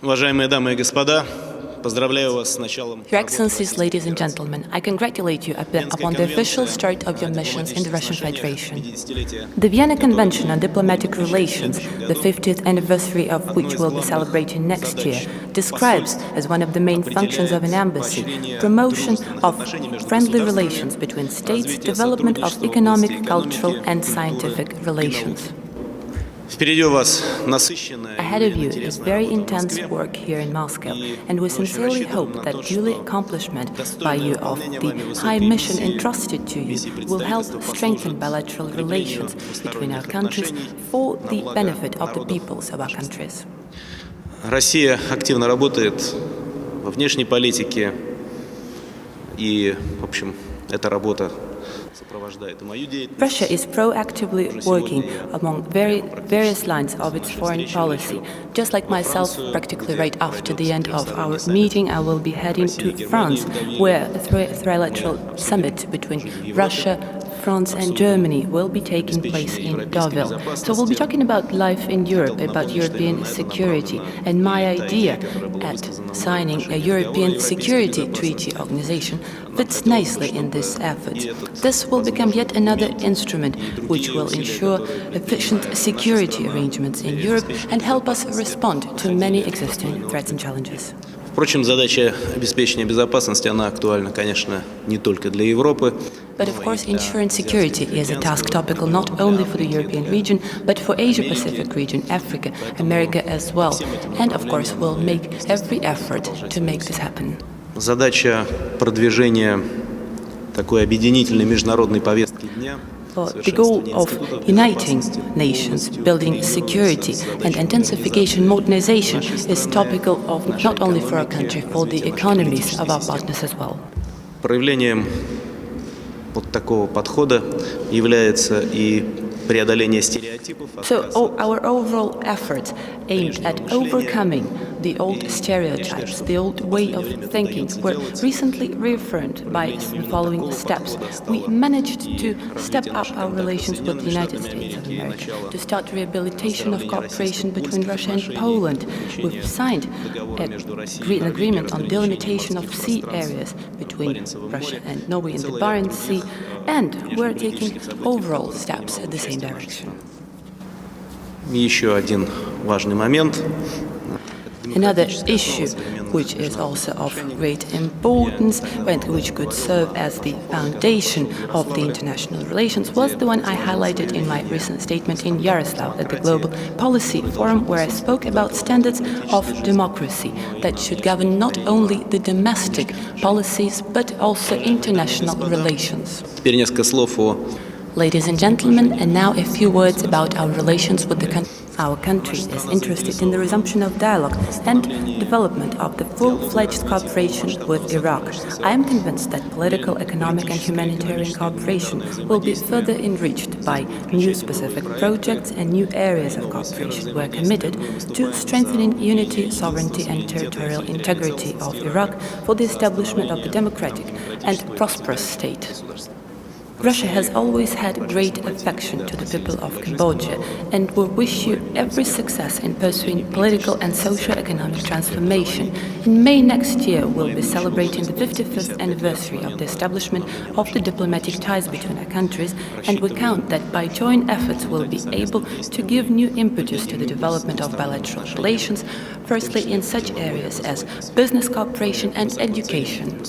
Уважаемые дамы и господа, поздравляю вас с началом. Your Excellencies, ladies and gentlemen, I congratulate you upon the official start of your missions in the Russian Federation. The Vienna Convention on Diplomatic Relations, the 50th anniversary of which we'll be celebrating next year, describes as one of the main functions of an embassy promotion of friendly relations between states, development of economic, cultural and scientific relations. Ahead of you is very intense work here in Moscow, and we sincerely hope that duly accomplishment by you of the high mission entrusted to you will help strengthen bilateral relations between our countries for the benefit of the peoples of our countries. Россия активно работает во внешней политике, и, в общем, эта работа сопровождает и мою деятельность. Russia is proactively working among various lines of its foreign policy. Just like myself, practically right after the end of our meeting, I will be heading to France, where a trilateral summit between Russia, France and Germany will be taking place in Deauville. So we'll be talking about life in Europe, about European security, and my idea at signing a European Security Treaty Organization fits nicely in this effort. This will become yet another instrument which will ensure efficient security arrangements in Europe and help us respond to many existing threats and challenges. Впрочем, задача обеспечения безопасности, она актуальна, конечно, не только для Европы. But of course, ensuring security is a task topical not only for the European region, but for Asia-Pacific region, Africa, America as well. And of course, we'll make every effort to make this happen. Задача продвижения такой объединительной международной повестки дня. The goal of uniting nations, building security and intensification modernization is topical of not only for our country, for the economies of our partners as well. Проявлением вот такого подхода является и преодоление стереотипов. So our overall efforts aimed at overcoming the old stereotypes, the old way of thinking, were recently reaffirmed by the following steps. We managed to step up our relations with the United States of America, to start rehabilitation of cooperation between Russia and Poland. We've signed an agreement on delimitation of sea areas between Russia and Norway in the Barents Sea, and we're taking overall steps in the same direction. Еще один важный момент. Another issue which is also of great importance and which could serve as the foundation of the international relations was the one I highlighted in my recent statement in Yaroslavl at the Global Policy Forum, where I spoke about standards of democracy that should govern not only the domestic policies but also international relations. Теперь несколько слов о. Ladies and gentlemen, and now a few words about our relations with the country. Our country is interested in the resumption of dialogue and development of the full-fledged cooperation with Iraq. I am convinced that political, economic and humanitarian cooperation will be further enriched by new specific projects and new areas of cooperation. We are committed to strengthening unity, sovereignty and territorial integrity of Iraq for the establishment of the democratic and prosperous state. Russia has always had great affection to the people of Cambodia, and we wish you every success in pursuing political and socio-economic transformation. In May next year, we'll be celebrating the 55th anniversary of the establishment of the diplomatic ties between our countries, and we count that by joint efforts we'll be able to give new impetus to the development of bilateral relations, firstly in such areas as business cooperation and education.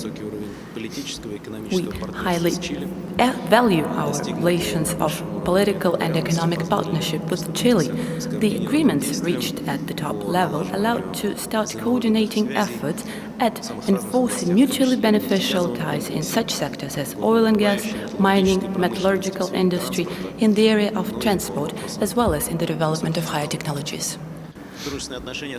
We highly value our relations of political and economic partnership with Chile. The agreements reached at the top level allowed to start coordinating efforts at enforcing mutually beneficial ties in such sectors as oil and gas, mining, metallurgical industry, in the area of transport, as well as in the development of higher technologies.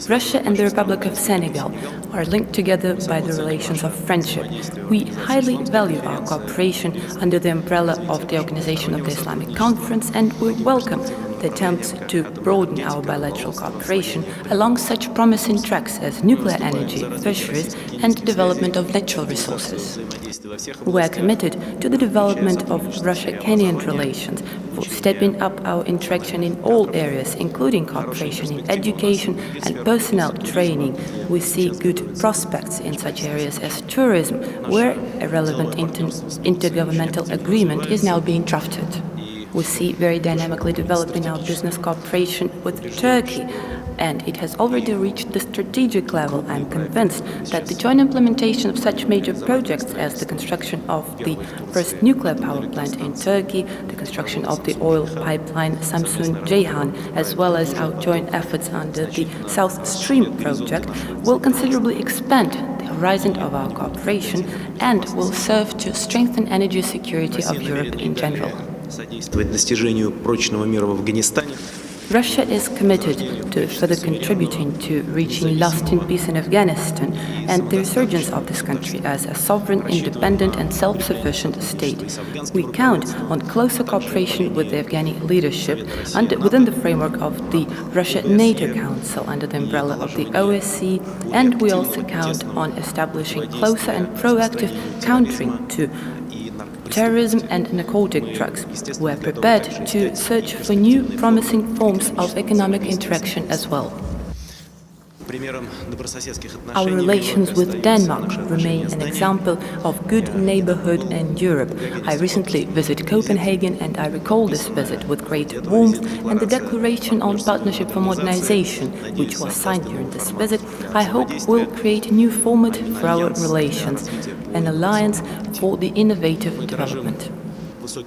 Russia and the Republic of Senegal are linked together by the relations of friendship. We highly value our cooperation under the umbrella of the Organization of the Islamic Conference, and we welcome the attempts to broaden our bilateral cooperation along such promising tracks as nuclear energy, fisheries, and development of natural resources. We are committed to the development of Russia-Kenyan relations, for stepping up our interaction in all areas, including cooperation in education and personnel training. We see good prospects in such areas as tourism, where a relevant intergovernmental agreement is now being drafted. We see very dynamically developing our business cooperation with Turkey, and it has already reached the strategic level. I'm convinced that the joint implementation of such major projects as the construction of the first nuclear power plant in Turkey, the construction of the oil pipeline Samsun-Ceyhan, as well as our joint efforts under the South Stream project, will considerably expand the horizon of our cooperation and will serve to strengthen energy security of Europe in general. Достижению прочного мира в Афганистане. Russia is committed to further contributing to reaching lasting peace in Afghanistan and the resurgence of this country as a sovereign, independent and self-sufficient state. We count on closer cooperation with the Afghani leadership within the framework of the Russia-NATO Council under the umbrella of the OSCE, and we also count on establishing closer and proactive countering to terrorism and narcotic drugs. We are prepared to search for new promising forms of economic interaction as well. Our relations with Denmark remain an example of good neighborhood in Europe. I recently visited Copenhagen and I recall this visit with great warmth, and the Declaration on Partnership for Modernization, which was signed during this visit, I hope will create a new format for our relations, an alliance for the innovative development.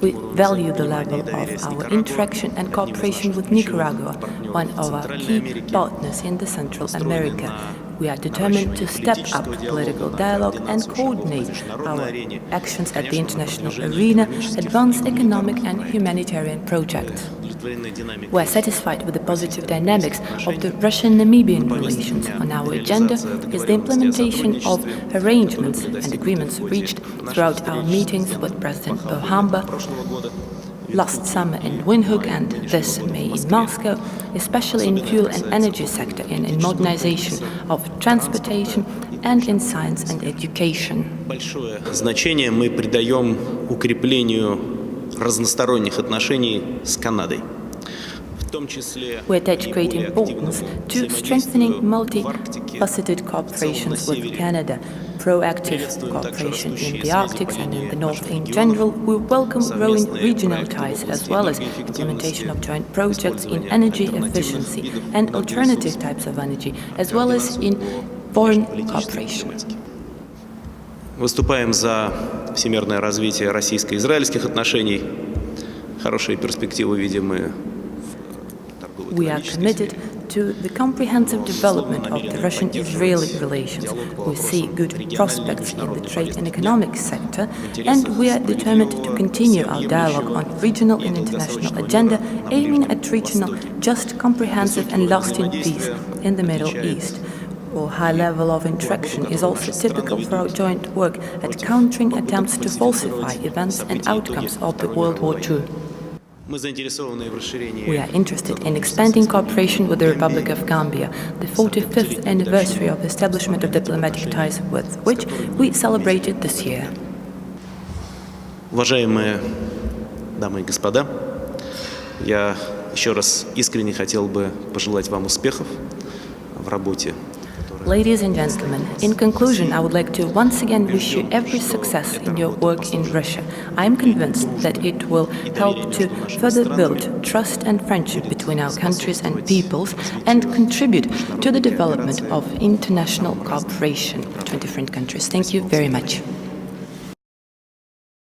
We value the level of our interaction and cooperation with Nicaragua, one of our key partners in the Central America. We are determined to step up political dialogue and coordinate our actions at the international arena, advance economic and humanitarian projects. We are satisfied with the positive dynamics of the Russian-Namibian relations. On our agenda is the implementation of arrangements and agreements reached throughout our meetings with President Pohamba last summer in Windhoek and this May in Moscow, especially in fuel and energy sector, in modernization of transportation and in science and education. Большое значение мы придаем укреплению разносторонних отношений с Канадой. We attach great importance to strengthening multifaceted cooperations with Canada, proactive cooperation in the Arctic and in the North in general. We welcome growing regional ties as well as implementation of joint projects in energy efficiency and alternative types of energy, as well as in foreign cooperation. Выступаем за всемирное развитие российско-израильских отношений. Хорошие перспективы видим мы. We are committed to the comprehensive development of the Russian-Israeli relations. We see good prospects in the trade and economic sector, and we are determined to continue our dialogue on regional and international agenda, aiming at reaching just, comprehensive and lasting peace in the Middle East. Our high level of interaction is also typical for our joint work at countering attempts to falsify events and outcomes of the World War II. We are interested in expanding cooperation with the Republic of Gambia, the 45th anniversary of the establishment of diplomatic ties with which we celebrated this year. Уважаемые дамы и господа, я еще раз искренне хотел бы пожелать вам успехов в работе. Ladies and gentlemen, in conclusion, I would like to once again wish you every success in your work in Russia. I am convinced that it will help to further build trust and friendship between our countries and peoples and contribute to the development of international cooperation between different countries. Thank you very much.